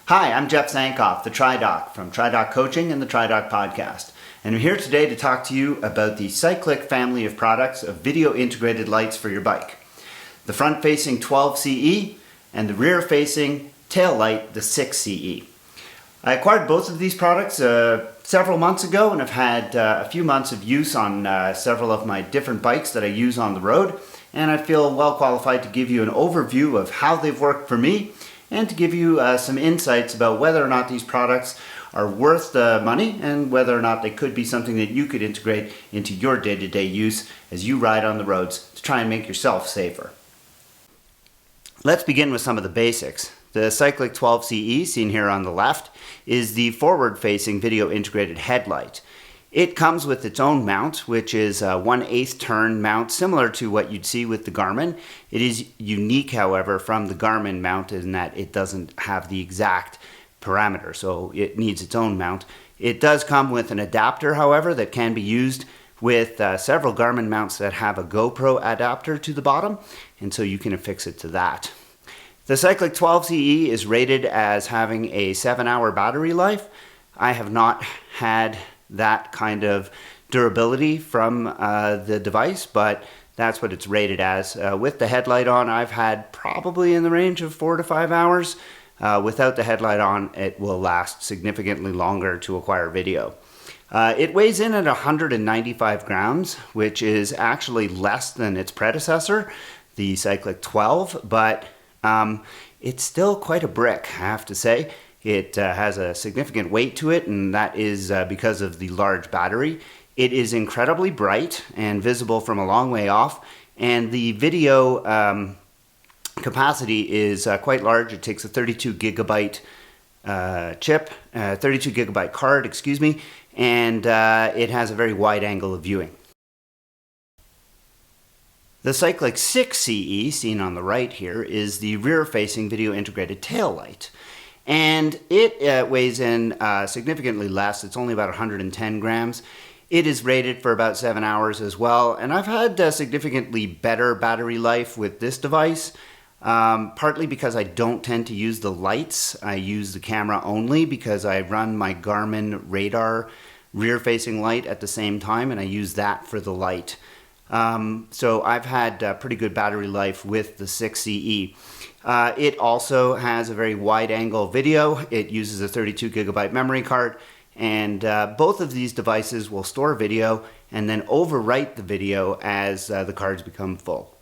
Hi, I'm Jeff Sankoff, the TriDoc from TriDoc Coaching and the TriDoc Podcast. And I'm here today to talk to you about the Cycliq family of products of video integrated lights for your bike. The front-facing 12CE and the rear-facing tail light, the 6CE. I acquired both of these products several months ago and have had a few months of use on several of my different bikes that I use on the road. And I feel well qualified to give you an overview of how they've worked for me and to give you some insights about whether or not these products are worth the money and whether or not they could be something that you could integrate into your day-to-day use as you ride on the roads to try and make yourself safer. Let's begin with some of the basics. The Cycliq 12CE, seen here on the left, is the forward-facing video integrated headlight. It comes with its own mount, which is a 1/8 turn mount, similar to what you'd see with the Garmin. It is unique, however, from the Garmin mount in that it doesn't have the exact parameter, so it needs its own mount. It does come with an adapter, however, that can be used with several Garmin mounts that have a GoPro adapter to the bottom, and so you can affix it to that. The Cycliq 12CE is rated as having a 7-hour battery life. I have not had that kind of durability from the device, but that's what it's rated as. With the headlight on, I've had probably in the range of 4 to 5 hours. Without the headlight on, it will last significantly longer to acquire video. It weighs in at 195 grams, which is actually less than its predecessor, the Cycliq 12, but it's still quite a brick, I have to say. It has a significant weight to it, and that is because of the large battery. It is incredibly bright and visible from a long way off, and the video capacity is quite large. It takes a 32 gigabyte chip, 32 gigabyte card, excuse me, and it has a very wide angle of viewing. The Cycliq 6CE, seen on the right here, is the rear-facing video integrated tail light. And it weighs in significantly less. It's only about 110 grams. It is rated for about 7 hours as well. And I've had significantly better battery life with this device, partly because I don't tend to use the lights. I use the camera only because I run my Garmin radar rear-facing light at the same time, and I use that for the light. So I've had pretty good battery life with the 6CE. It also has a very wide angle video. It uses a 32 gigabyte memory card, and both of these devices will store video and then overwrite the video as the cards become full.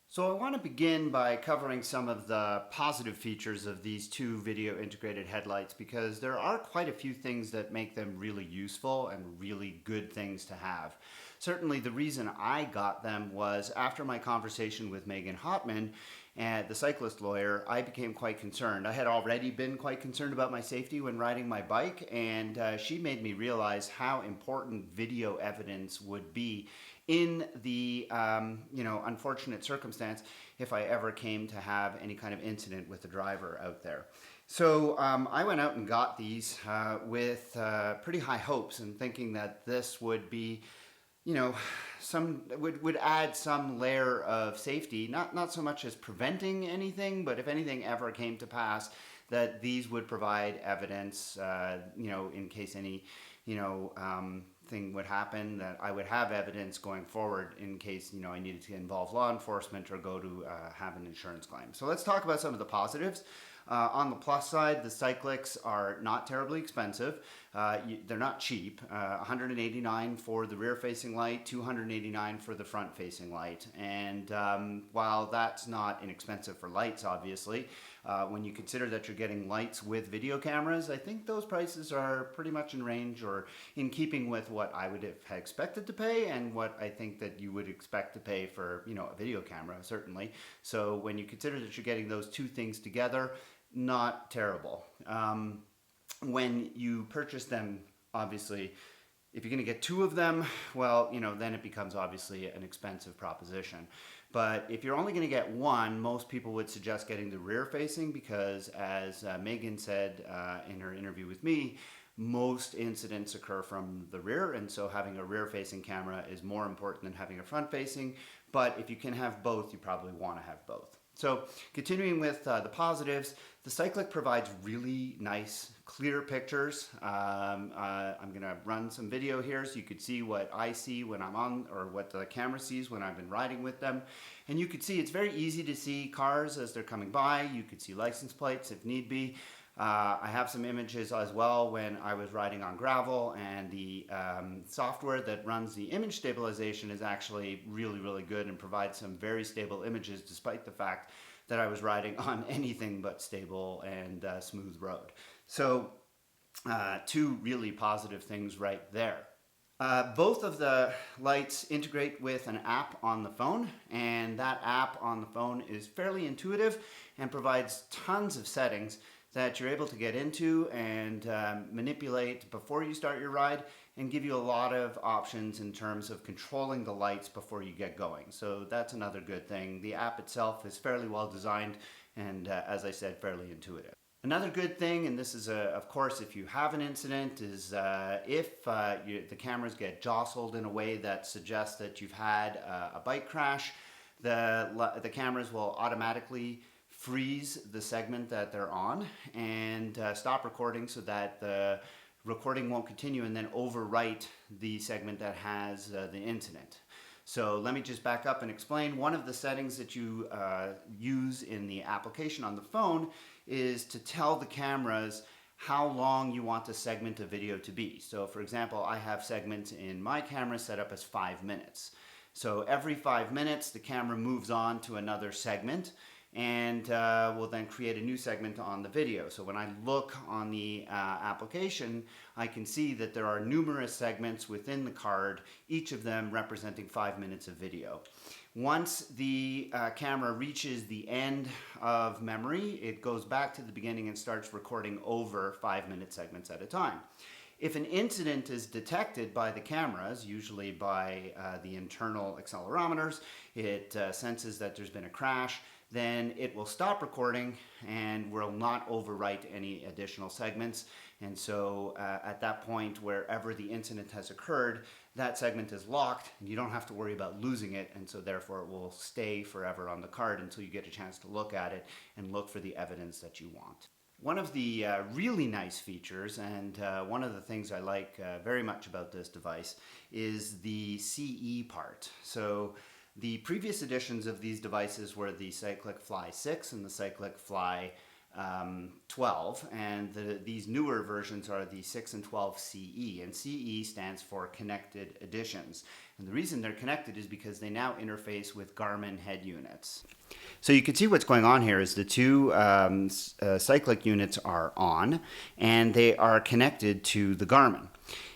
So I want to begin by covering some of the positive features of these two video integrated headlights, because there are quite a few things that make them really useful and really good things to have. Certainly the reason I got them was after my conversation with Megan Hotman, the cyclist lawyer. I became quite concerned. I had already been quite concerned about my safety when riding my bike, and she made me realize how important video evidence would be in the unfortunate circumstance if I ever came to have any kind of incident with the driver out there. So I went out and got these with pretty high hopes and thinking that this would be would add some layer of safety, not so much as preventing anything, but if anything ever came to pass, that these would provide evidence, in case any, thing would happen, that I would have evidence going forward in case, I needed to involve law enforcement or go to have an insurance claim. So let's talk about some of the positives. On the plus side, the Cycliqs are not terribly expensive. They're not cheap. $189 for the rear-facing light, $289 for the front-facing light. And while that's not inexpensive for lights, obviously, when you consider that you're getting lights with video cameras, I think those prices are pretty much in range or in keeping with what I would have expected to pay and what I think that you would expect to pay for, a video camera, certainly. So when you consider that you're getting those two things together, not terrible. When you purchase them, obviously, if you're going to get two of them, well, then it becomes obviously an expensive proposition. But if you're only going to get one, most people would suggest getting the rear facing because, as Megan said in her interview with me, most incidents occur from the rear, and so having a rear facing camera is more important than having a front facing. But if you can have both, you probably want to have both. So continuing with the positives, the Cycliq provides really nice, clear pictures. I'm going to run some video here so you could see what I see when I'm on, or what the camera sees when I've been riding with them. And you could see it's very easy to see cars as they're coming by. You could see license plates if need be. I have some images as well when I was riding on gravel, and the software that runs the image stabilization is actually really good and provides some very stable images despite the fact that I was riding on anything but stable and smooth road. So two really positive things right there. Both of the lights integrate with an app on the phone, and that app on the phone is fairly intuitive and provides tons of settings that you're able to get into and manipulate before you start your ride, and give you a lot of options in terms of controlling the lights before you get going. So that's another good thing. The app itself is fairly well designed and, as I said, fairly intuitive. Another good thing, and this is of course if you have an incident, is if the cameras get jostled in a way that suggests that you've had a bike crash, the cameras will automatically freeze the segment that they're on and stop recording so that the recording won't continue, and then overwrite the segment that has the incident. So let me just back up and explain. One of the settings that you use in the application on the phone is to tell the cameras how long you want the segment of video to be. So for example, I have segments in my camera set up as 5 minutes. So every 5 minutes the camera moves on to another segment, and will then create a new segment on the video. So when I look on the application, I can see that there are numerous segments within the card, each of them representing 5 minutes of video. Once the camera reaches the end of memory, it goes back to the beginning and starts recording over 5-minute segments at a time. If an incident is detected by the cameras, usually by the internal accelerometers, it senses that there's been a crash, then it will stop recording and will not overwrite any additional segments. And so at that point, wherever the incident has occurred, that segment is locked and you don't have to worry about losing it, and so therefore it will stay forever on the card until you get a chance to look at it and look for the evidence that you want. One of the really nice features, and one of the things I like very much about this device, is the CE part. So the previous editions of these devices were the Cycliq Fly 6 and the Cycliq Fly 12, and these newer versions are the 6 and 12 CE, and CE stands for Connected Editions. And the reason they're connected is because they now interface with Garmin head units. So you can see what's going on here is the two Cycliq units are on, and they are connected to the Garmin.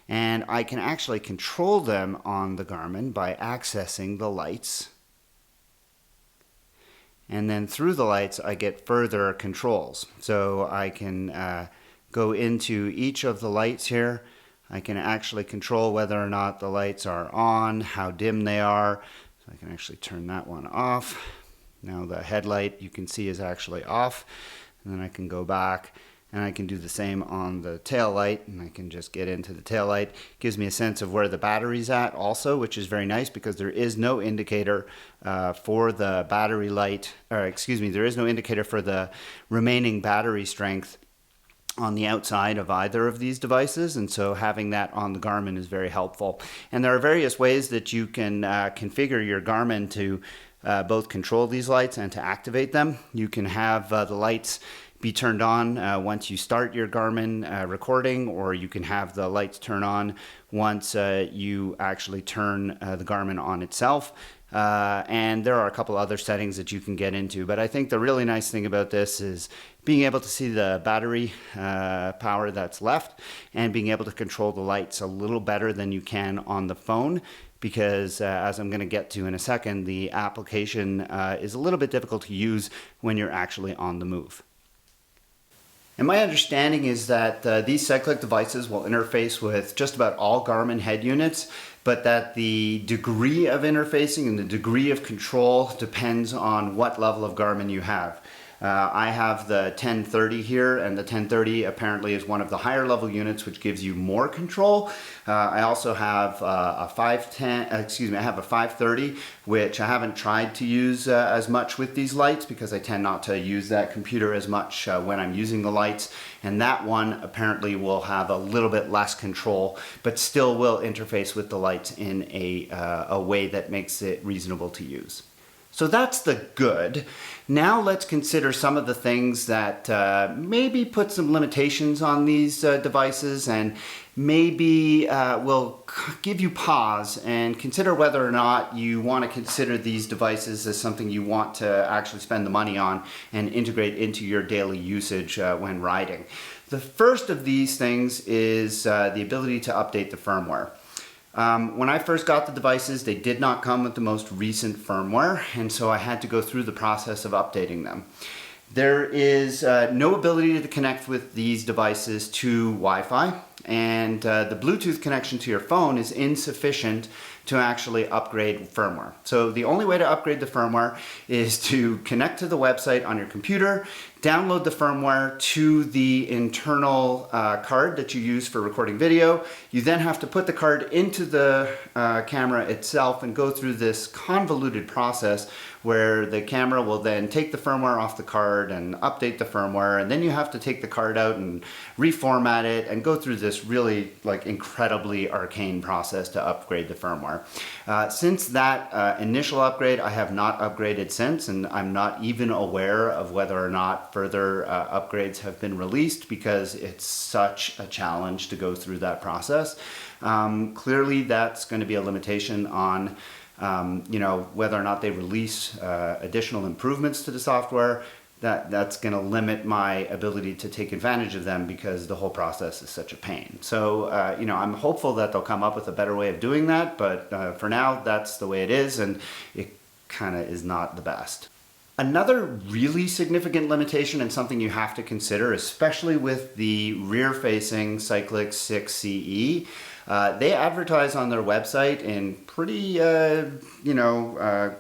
And I can actually control them on the Garmin by accessing the lights. And then through the lights, I get further controls. So I can go into each of the lights here. I can actually control whether or not the lights are on, how dim they are. So I can actually turn that one off. Now the headlight you can see is actually off. And then I can go back and I can do the same on the tail light, and I can just get into the tail light. Gives me a sense of where the battery's at also, which is very nice because there is no indicator for the battery light, or excuse me, there is no indicator for the remaining battery strength on the outside of either of these devices, and so having that on the Garmin is very helpful. And there are various ways that you can configure your Garmin to both control these lights and to activate them. You can have the lights be turned on once you start your Garmin recording, or you can have the lights turn on once you actually turn the Garmin on itself. And there are a couple other settings that you can get into, but I think the really nice thing about this is being able to see the battery power that's left, and being able to control the lights a little better than you can on the phone, because as I'm going to get to in a second, the application is a little bit difficult to use when you're actually on the move. And my understanding is that these Cycliq devices will interface with just about all Garmin head units, but that the degree of interfacing and the degree of control depends on what level of Garmin you have. I have the 1030 here, and the 1030 apparently is one of the higher level units, which gives you more control. I also have a 530, which I haven't tried to use as much with these lights because I tend not to use that computer as much when I'm using the lights. And that one apparently will have a little bit less control, but still will interface with the lights in a way that makes it reasonable to use. So that's the good. Now let's consider some of the things that maybe put some limitations on these devices, and maybe will give you pause and consider whether or not you want to consider these devices as something you want to actually spend the money on and integrate into your daily usage when riding. The first of these things is the ability to update the firmware. When I first got the devices, they did not come with the most recent firmware, and so I had to go through the process of updating them. There is no ability to connect with these devices to Wi-Fi, and the Bluetooth connection to your phone is insufficient to actually upgrade firmware. So the only way to upgrade the firmware is to connect to the website on your computer, download the firmware to the internal card that you use for recording video. You then have to put the card into the camera itself and go through this convoluted process where the camera will then take the firmware off the card and update the firmware, and then you have to take the card out and reformat it and go through this really incredibly arcane process to upgrade the firmware. Since that initial upgrade, I have not upgraded since, and I'm not even aware of whether or not further upgrades have been released because it's such a challenge to go through that process. Clearly that's going to be a limitation on whether or not they release additional improvements to the software. That's going to limit my ability to take advantage of them because the whole process is such a pain. So, I'm hopeful that they'll come up with a better way of doing that, but for now, that's the way it is, and it kind of is not the best. Another really significant limitation, and something you have to consider, especially with the rear-facing Cycliq 6CE, they advertise on their website in pretty,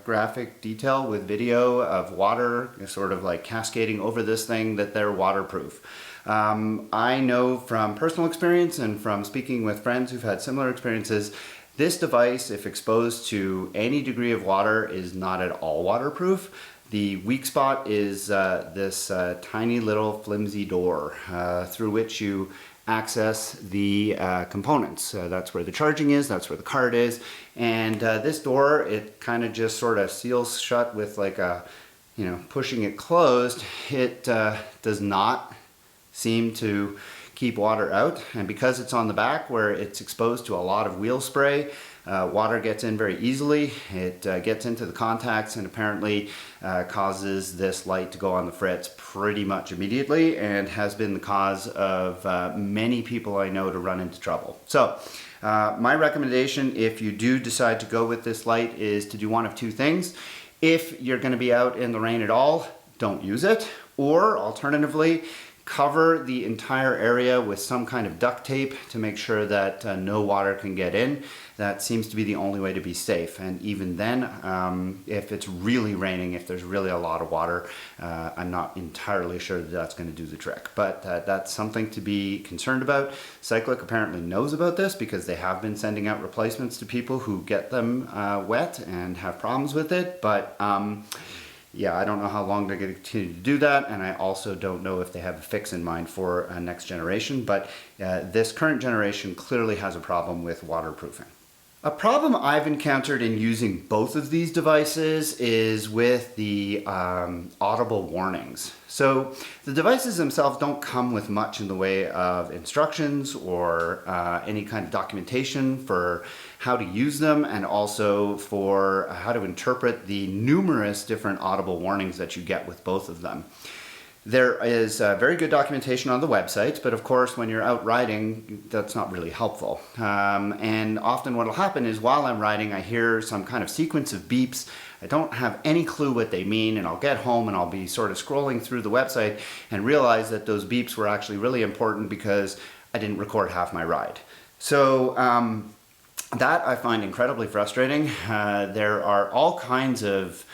graphic detail with video of water sort of cascading over this thing that they're waterproof. I know from personal experience and from speaking with friends who've had similar experiences, this device, if exposed to any degree of water, is not at all waterproof. The weak spot is this tiny little flimsy door through which you access the components. That's where the charging is, that's where the card is, and this door, it kind of just sort of seals shut with pushing it closed. It does not seem to keep water out, and because it's on the back where it's exposed to a lot of wheel spray, water gets in very easily. It gets into the contacts and apparently causes this light to go on the fritz pretty much immediately, and has been the cause of many people I know to run into trouble. So my recommendation, if you do decide to go with this light, is to do one of two things. If you're going to be out in the rain at all, don't use it, or alternatively, cover the entire area with some kind of duct tape to make sure that no water can get in. That seems to be the only way to be safe. And even then, if it's really raining, if there's really a lot of water, I'm not entirely sure that that's going to do the trick. But that's something to be concerned about. Cycliq apparently knows about this because they have been sending out replacements to people who get them wet and have problems with it. But yeah, I don't know how long they're going to continue to do that, and I also don't know if they have a fix in mind for a next generation, but this current generation clearly has a problem with waterproofing. A problem I've encountered in using both of these devices is with the audible warnings. So the devices themselves don't come with much in the way of instructions or any kind of documentation for how to use them, and also for how to interpret the numerous different audible warnings that you get with both of them. There is very good documentation on the websites, but of course when you're out riding, that's not really helpful. And often what will happen is while I'm riding, I hear some kind of sequence of beeps. I don't have any clue what they mean, and I'll get home and I'll be sort of scrolling through the website and realize that those beeps were actually really important because I didn't record half my ride. So that I find incredibly frustrating. There are all kinds of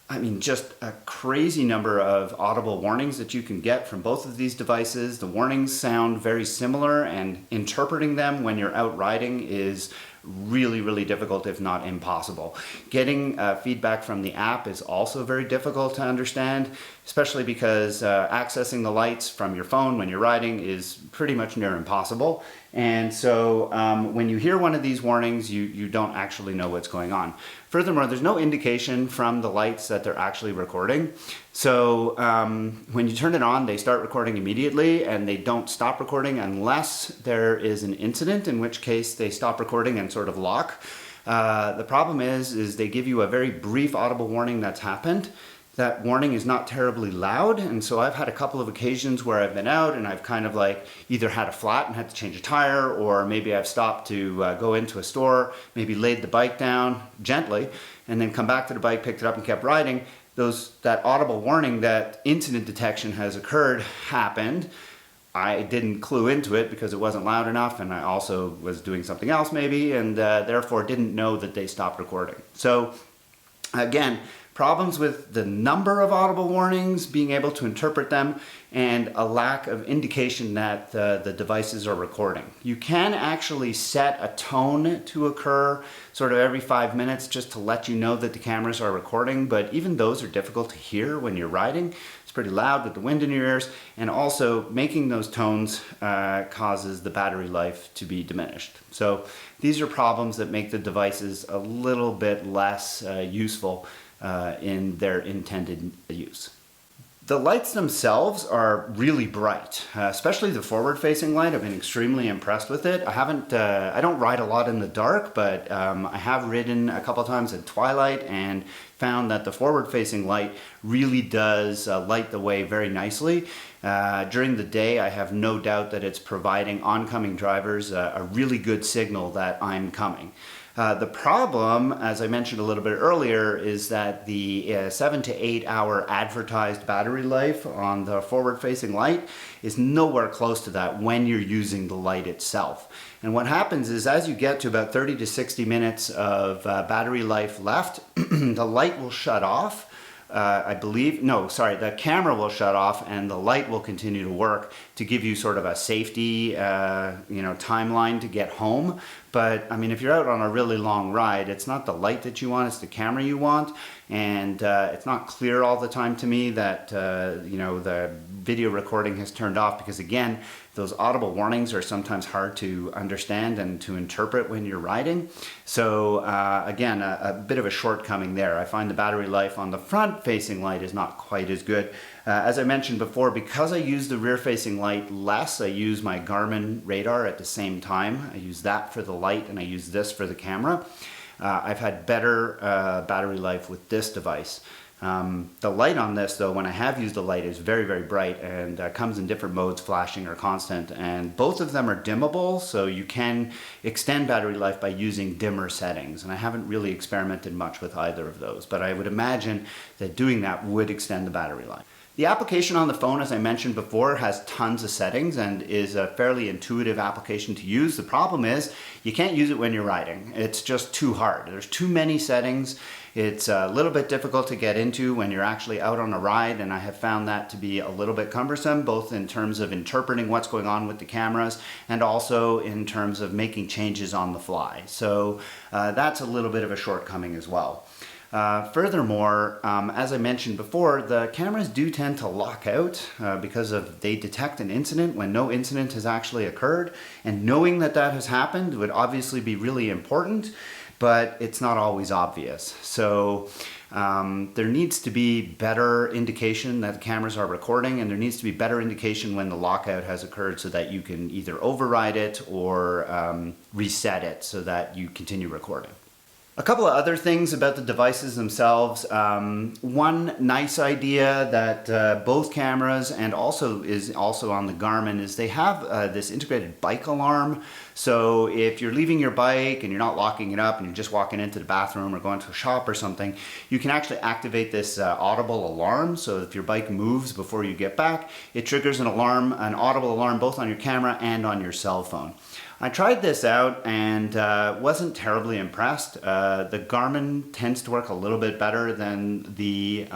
I mean, just a crazy number of audible warnings that you can get from both of these devices. The warnings sound very similar, and interpreting them when you're out riding is really, really difficult, if not impossible. Getting feedback from the app is also very difficult to understand, especially because accessing the lights from your phone when you're riding is pretty much near impossible. And so when you hear one of these warnings, you don't actually know what's going on. Furthermore, there's no indication from the lights that they're actually recording. So when you turn it on, they start recording immediately, and they don't stop recording unless there is an incident, in which case they stop recording and sort of lock. The problem is they give you a very brief audible warning that's happened. That warning is not terribly loud, and so I've had a couple of occasions where I've been out and I've kind of like either had a flat and had to change a tire, or maybe I've stopped to go into a store, maybe laid the bike down gently, and then come back to the bike, picked it up and kept riding. That audible warning that incident detection has occurred happened. I didn't clue into it because it wasn't loud enough, and I also was doing something else maybe, and therefore didn't know that they stopped recording. So again, problems with the number of audible warnings, being able to interpret them, and a lack of indication that the devices are recording. You can actually set a tone to occur sort of every 5 minutes just to let you know that the cameras are recording, but even those are difficult to hear when you're riding. It's pretty loud with the wind in your ears, and also making those tones causes the battery life to be diminished. So these are problems that make the devices a little bit less useful in their intended use. The lights themselves are really bright, especially the forward-facing light. I've been extremely impressed with it. I don't ride a lot in the dark, but I have ridden a couple times at twilight and found that the forward-facing light really does light the way very nicely. During the day, I have no doubt that it's providing oncoming drivers a really good signal that I'm coming. The problem, as I mentioned a little bit earlier, is that the 7 to 8 hour advertised battery life on the forward-facing light is nowhere close to that when you're using the light itself. And what happens is, as you get to about 30 to 60 minutes of battery life left, the light will shut off. The camera will shut off and the light will continue to work to give you sort of a safety, timeline to get home. But I mean, if you're out on a really long ride, it's not the light that you want, it's the camera you want. And it's not clear all the time to me that, the video recording has turned off, because again, those audible warnings are sometimes hard to understand and to interpret when you're riding. So again, a bit of a shortcoming there. I find the battery life on the front-facing light is not quite as good. As I mentioned before, because I use the rear-facing light less, I use my Garmin radar at the same time. I use that for the light and I use this for the camera. I've had better battery life with this device. The light on this, though, when I have used the light, is very, very bright and comes in different modes, flashing or constant, and both of them are dimmable, so you can extend battery life by using dimmer settings, and I haven't really experimented much with either of those, but I would imagine that doing that would extend the battery life. The application on the phone, as I mentioned before, has tons of settings and is a fairly intuitive application to use. The problem is you can't use it when you're riding. It's just too hard. There's too many settings. It's a little bit difficult to get into when you're actually out on a ride, and I have found that to be a little bit cumbersome, both in terms of interpreting what's going on with the cameras and also in terms of making changes on the fly. So that's a little bit of a shortcoming as well. Furthermore, as I mentioned before, the cameras do tend to lock out because they detect an incident when no incident has actually occurred, and knowing that that has happened would obviously be really important, but it's not always obvious. So there needs to be better indication that the cameras are recording, and there needs to be better indication when the lockout has occurred so that you can either override it or reset it so that you continue recording. A couple of other things about the devices themselves. One nice idea that both cameras and is also on the Garmin is they have this integrated bike alarm. So if you're leaving your bike and you're not locking it up and you're just walking into the bathroom or going to a shop or something, you can actually activate this audible alarm. So if your bike moves before you get back, it triggers an audible alarm both on your camera and on your cell phone. I tried this out and wasn't terribly impressed. The Garmin tends to work a little bit better than the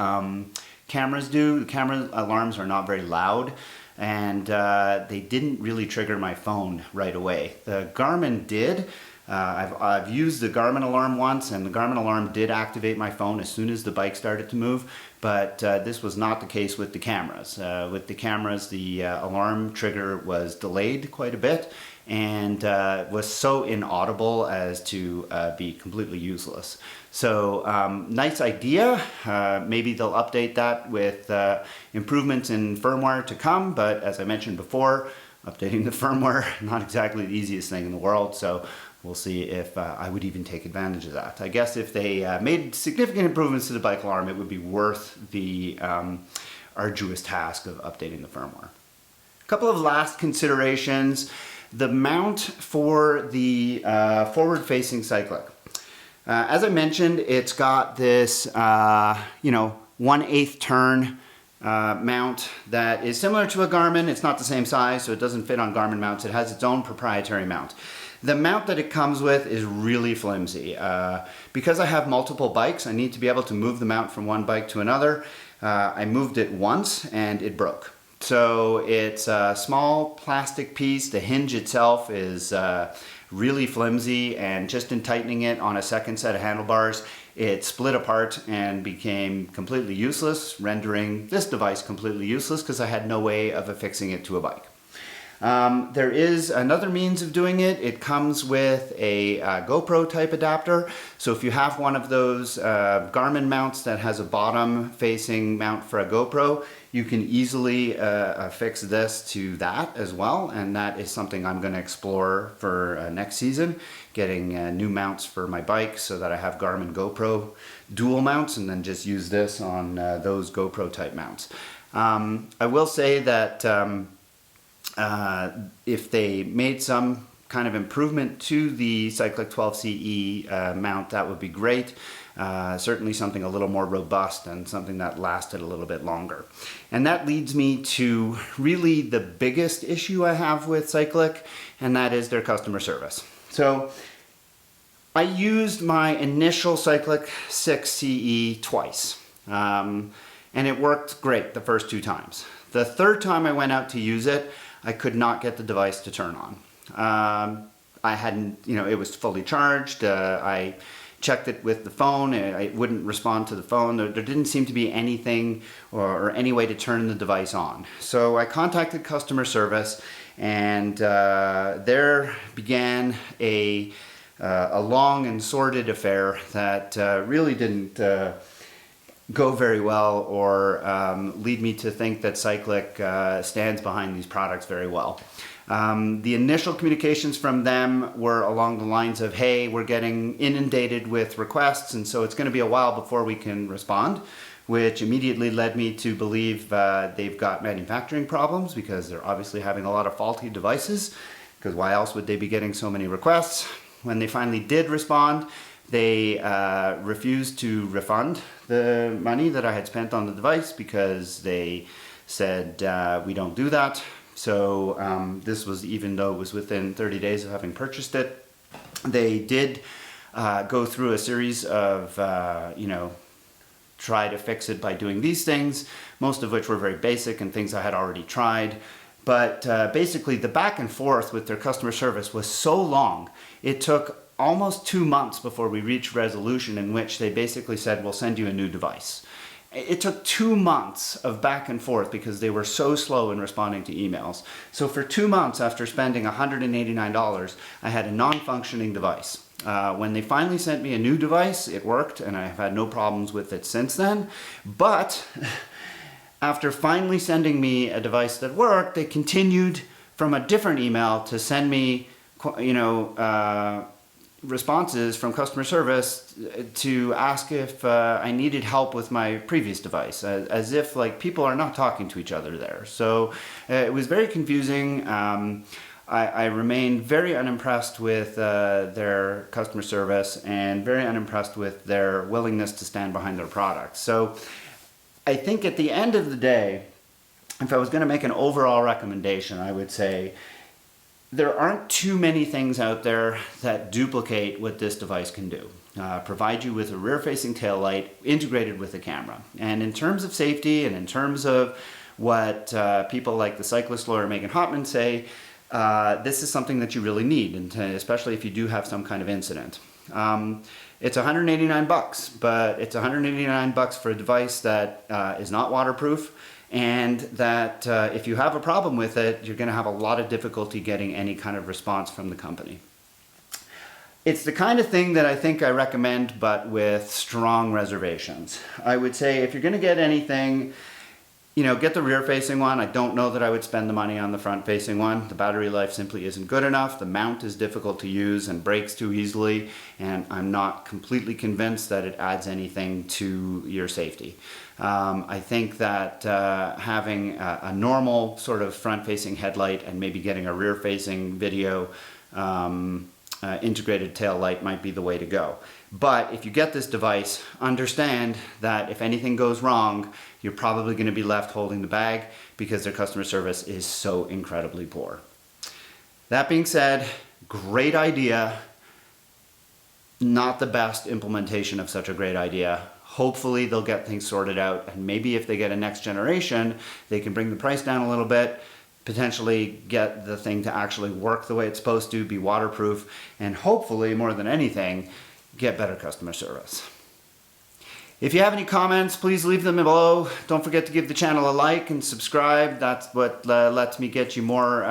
cameras do. The camera alarms are not very loud, and they didn't really trigger my phone right away. The Garmin did. I've used the Garmin alarm once, and the Garmin alarm did activate my phone as soon as the bike started to move, but this was not the case with the cameras. With the cameras, the alarm trigger was delayed quite a bit, and was so inaudible as to be completely useless. So nice idea. Maybe they'll update that with improvements in firmware to come, but as I mentioned before, updating the firmware, not exactly the easiest thing in the world, so we'll see if I would even take advantage of that. I guess if they made significant improvements to the bike alarm, it would be worth the arduous task of updating the firmware. A couple of last considerations. The mount for the forward-facing Cycliq. As I mentioned, it's got this 1/8 turn mount that is similar to a Garmin. It's not the same size, so it doesn't fit on Garmin mounts. It has its own proprietary mount. The mount that it comes with is really flimsy. Because I have multiple bikes, I need to be able to move the mount from one bike to another. I moved it once and it broke. So it's a small plastic piece. The hinge itself is really flimsy, and just in tightening it on a second set of handlebars, it split apart and became completely useless, rendering this device completely useless because I had no way of affixing it to a bike. There is another means of doing it. It comes with a GoPro type adapter. So if you have one of those Garmin mounts that has a bottom facing mount for a GoPro, you can easily affix this to that as well. And that is something I'm going to explore for next season, getting new mounts for my bike so that I have Garmin GoPro dual mounts and then just use this on those GoPro type mounts. I will say that if they made some kind of improvement to the Cycliq 12CE mount, that would be great. Certainly something a little more robust and something that lasted a little bit longer. And that leads me to really the biggest issue I have with Cycliq, and that is their customer service. So I used my initial Cycliq 6CE twice, and it worked great the first 2 times. The third time I went out to use it, I could not get the device to turn on. I hadn't, it was fully charged. I checked it with the phone. It wouldn't respond to the phone. There didn't seem to be anything or any way to turn the device on. So I contacted customer service, and there began a long and sordid affair that really didn't go very well or lead me to think that Cycliq stands behind these products very well. The initial communications from them were along the lines of, hey, we're getting inundated with requests, and so it's going to be a while before we can respond, which immediately led me to believe they've got manufacturing problems because they're obviously having a lot of faulty devices, because why else would they be getting so many requests? When they finally did respond, they refused to refund the money that I had spent on the device because they said, we don't do that. So this was even though it was within 30 days of having purchased it. They did go through a series of, try to fix it by doing these things, most of which were very basic and things I had already tried. But basically the back and forth with their customer service was so long, it took almost 2 months before we reached resolution in which they basically said, we'll send you a new device. It took 2 months of back and forth because they were so slow in responding to emails. So for 2 months after spending $189, I had a non-functioning device. When they finally sent me a new device, it worked, and I've had no problems with it since then. But after finally sending me a device that worked, they continued from a different email to send me, responses from customer service to ask if I needed help with my previous device, as if like people are not talking to each other there. So it was very confusing. I remained very unimpressed with their customer service and very unimpressed with their willingness to stand behind their products. So I think at the end of the day, if I was going to make an overall recommendation, I would say there aren't too many things out there that duplicate what this device can do. Provide you with a rear-facing tail light integrated with the camera. And in terms of safety and in terms of what people like the cyclist lawyer Megan Hotman say, this is something that you really need, and especially if you do have some kind of incident. It's $189, but it's $189 for a device that is not waterproof, and that if you have a problem with it, you're going to have a lot of difficulty getting any kind of response from the company. It's the kind of thing that I think I recommend, but with strong reservations. I would say if you're going to get anything, get the rear-facing one. I don't know that I would spend the money on the front-facing one. The battery life simply isn't good enough. The mount is difficult to use and breaks too easily, and I'm not completely convinced that it adds anything to your safety. I think that having a normal sort of front-facing headlight and maybe getting a rear-facing video integrated tail light might be the way to go. But if you get this device, understand that if anything goes wrong, you're probably going to be left holding the bag because their customer service is so incredibly poor. That being said, great idea. Not the best implementation of such a great idea. Hopefully they'll get things sorted out, and maybe if they get a next generation, they can bring the price down a little bit, potentially get the thing to actually work the way it's supposed to, be waterproof, and hopefully, more than anything, get better customer service. If you have any comments, please leave them below. Don't forget to give the channel a like and subscribe. That's what lets me get you more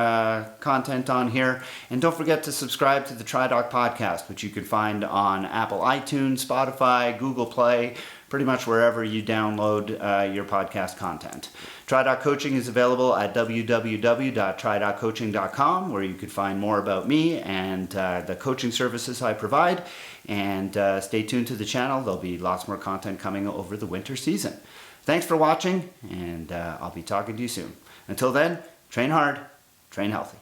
content on here. And don't forget to subscribe to the TriDoc podcast, which you can find on Apple iTunes, Spotify, Google Play, pretty much wherever you download your podcast content. TriDoc Coaching is available at www.tridoccoaching.com, where you can find more about me and the coaching services I provide. And stay tuned to the channel. There'll be lots more content coming over the winter season. Thanks for watching, and I'll be talking to you soon. Until then, train hard, train healthy.